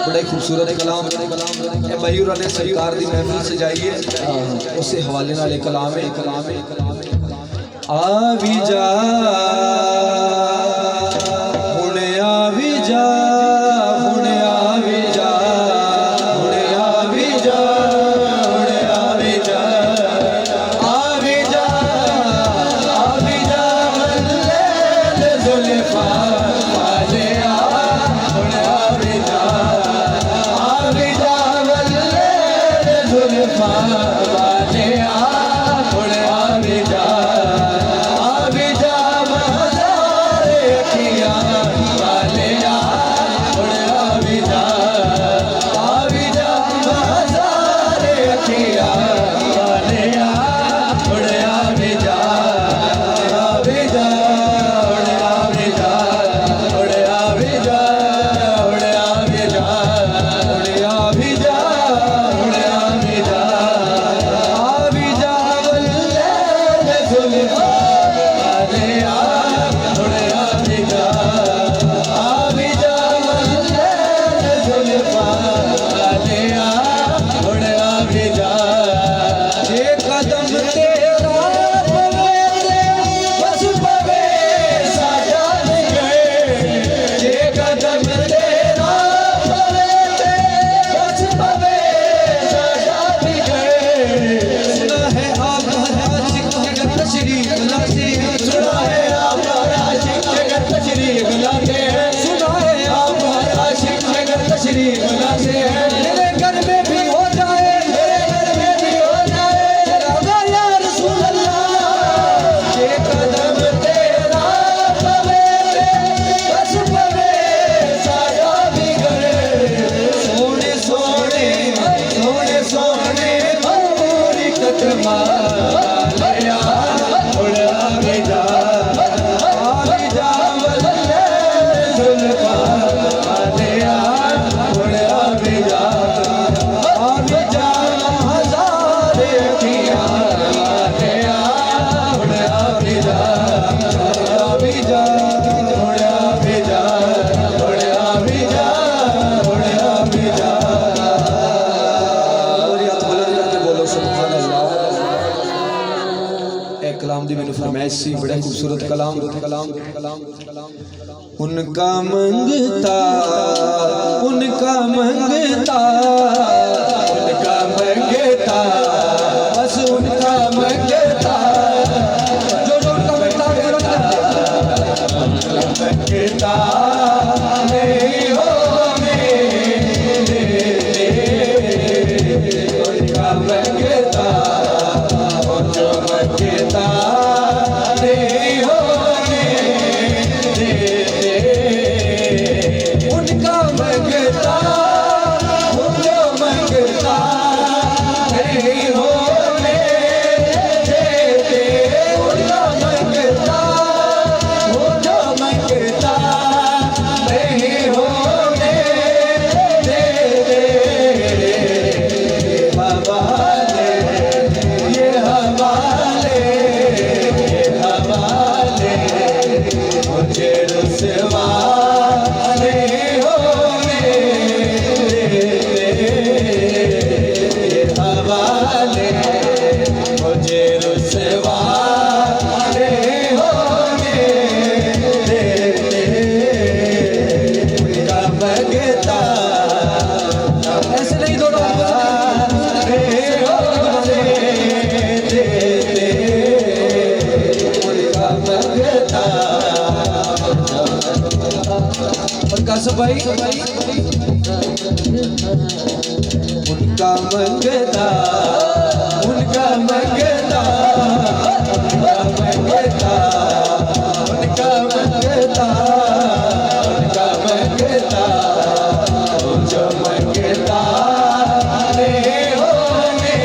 बड़ा खूबसूरत कलाम मयूर ने सरकार की महफिल सजाई है, उस हवाले नाल कलाम है आ भी जा हुणे आ भी जा हुणे आ भी जा हुणे आ भी जा हुणे आ भी जा आ भी जा वल्ले जुल्फा वाले आ हुणे आ भी जा वल्ले जुल्फा वाले आ हुणे आ भी जा आ भी जा मैसी बड़ा खूबसूरत कलाम कलाम कलाम उनका मंगता उनका मंगता उनका मंगता बस उनका मंगता जो जो उनका मंगता नहीं हो उनका मंगता जो मंगता नहीं हो उनका मंगता जो मंगता नहीं हो उनका मंगता जो मंगता नहीं हो हवाले ये हवाले हवाले मुझे रुसवा नहीं होने ये हवाले मुझे रुसवा नहीं होने उनका मंगता ऐसे नहीं दोनों भाई उनका मंगता उनका मंगता उनका मंगता उनका मंगता उनका मंगता जो मंगता नहीं होने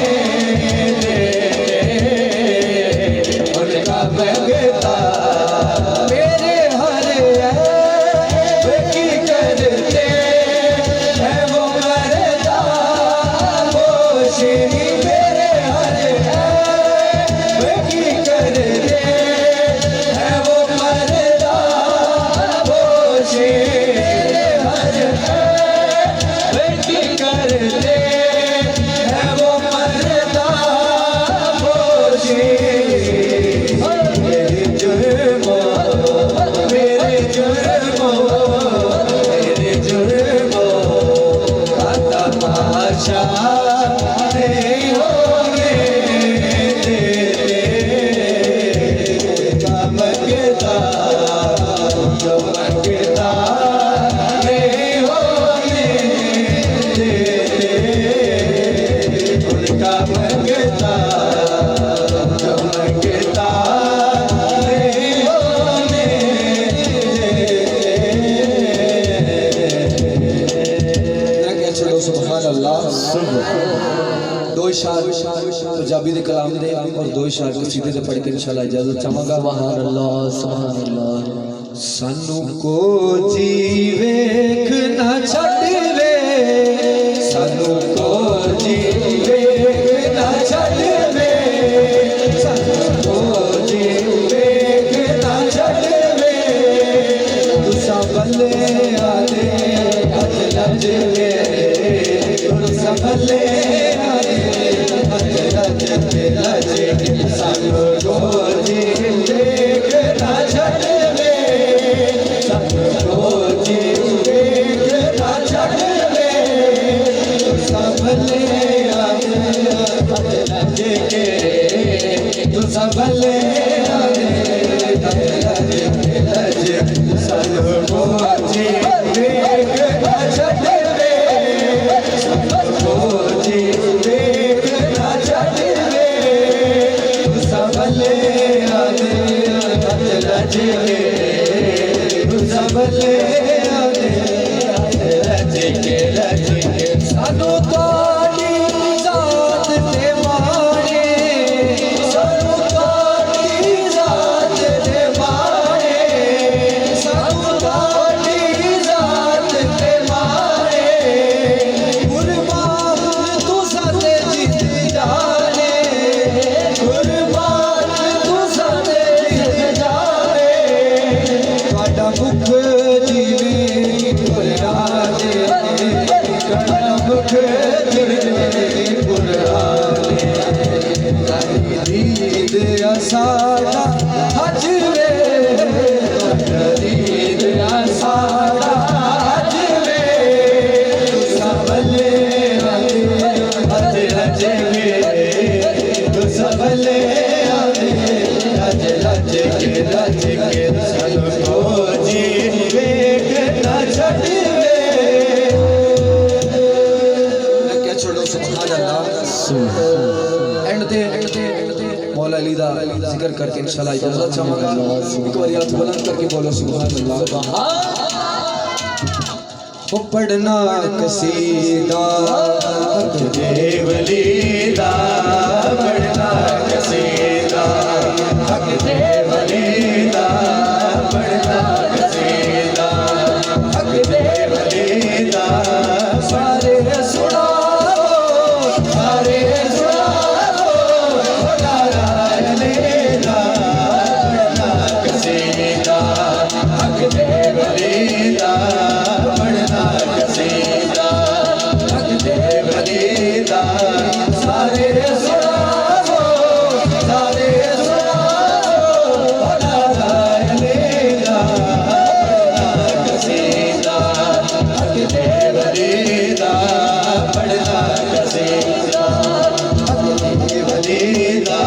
उनका मंगता मेरे हरे मेरे हरे वे की करते है वो मरदा बोशे हरे वे की करते है वो मरदा बोशे मेरे जुर्मो मेरे जुर्मो मेरे जुर्मो का तमाशा नहीं होने उनका मंगता जो मंगता नहीं होने उनका मंगता जो मंगता नहीं होने सुभान अल्लाह दो इशार पंजाबी दे कलाम दे और दो इशार कसीदे दे पढ़ के इंशाल्लाह इजाजत चाहांगा सुभान अल्लाह सुभान अल्लाह सानू को जी वेख ना छड़वे सानू को जी वेख ना छड़वे सानू को जी वेख ना छड़वे तुसा बल्ले आले हथ लजवे तुसा बल्ले सानू को जी वेख ना छड़वे सानू को जी वेख ना छड़वे तुसा भले आवे लज के तुसा भले आवे लज सानू को जी वेख ना छड़वे सानू को जी वेख ना छड़वे तुसा भले आवे लज के तुसा भले आवे लज के सानू ताड़ी जात ते मारे सानू ताड़ी जात ते मारे सानू ताड़ी जात ते मारे कुर्बान तू साथे जीत जाने कुर्बान तू साथे जीत जाने ਤੁਹਾਡਾ ਮੁਖ ਜੀਵੇ ਗੁਰਾਨੇ ਤੁਹਾਡਾ ਮੁਖ ਜੀਵੇ ਗੁਰਾਨੇ ਤਾਰੀ ਦੀਦ ਅਸਾਡਾ सुभान अल्लाह एंड ते मौला अली दा जिक्र करके इंशाल्लाह इजाजत चाहूंगा एक बार हाथ बुलंद करके बोलो सुभान अल्लाह वो पढ़ना कसीदा हक दे वली दा पढ़ना कसीदा हक दे वली दा पढ़ना कसीदा हक दे वली दा सारे सुनाओ सारे सुनाओ नारायण दा पढ़ना कसीदा हक दे वली दा पढ़ना कसीदा हक दे वली दा सारे सुनाओ सारे सुनाओ नारायण दा पढ़ना कसीदा हक दे वली दा पढ़ना कसीदा हक दे वली दा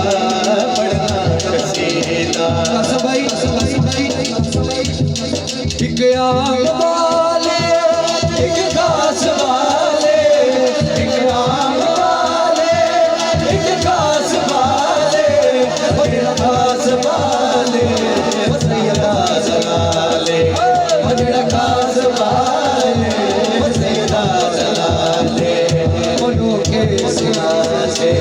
पढ़ना कसीदा भाई एक आम वाले एक खास वाले एक आम वाले एक खास वाले बड़ा खास वाले सैयदा जलाले बड़ा खास वाले सैयदा जलाले मनो के सिना से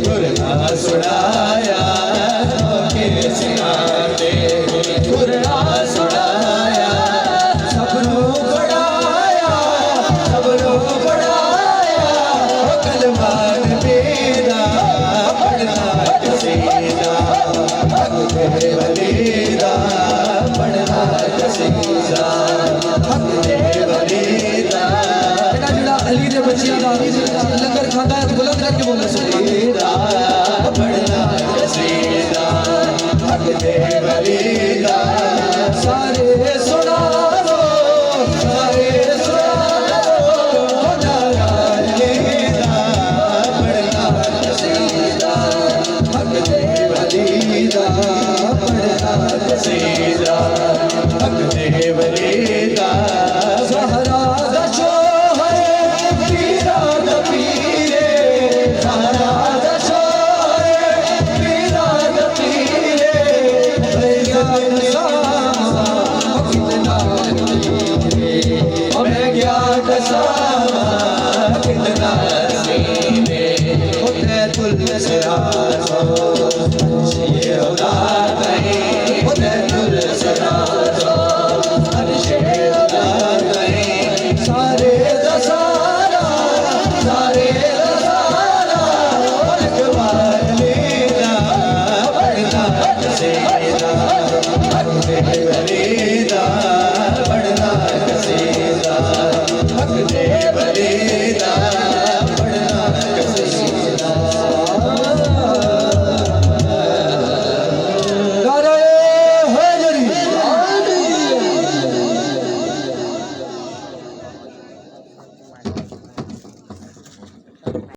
कुरान सुनाया के सिना से कुरान सुनाया सबनो बढ़ाया सबनो बढ़ाया कलमान बेदा पढ़ना कसीदा हक दे वली दा पढ़ना कसीदा हक दे वली दा जेड़ा अली दे बच्चियां दा लंगर खाता है बुलंद करके बोलो कसीदा पढ़ना कसीदा हक दे वली दा सारे सुनाओ सारे सुनाओ नारायण दा पढ़ना कसीदा हक दे वली दा पढ़ना कसीदा हक दे वली दा ज़हरा दा शोहर पीरा दा पीरे ज़हरा दा शोहर पीरा दा पीरे बेजान सामा कितना मैं क्या दसामा कितना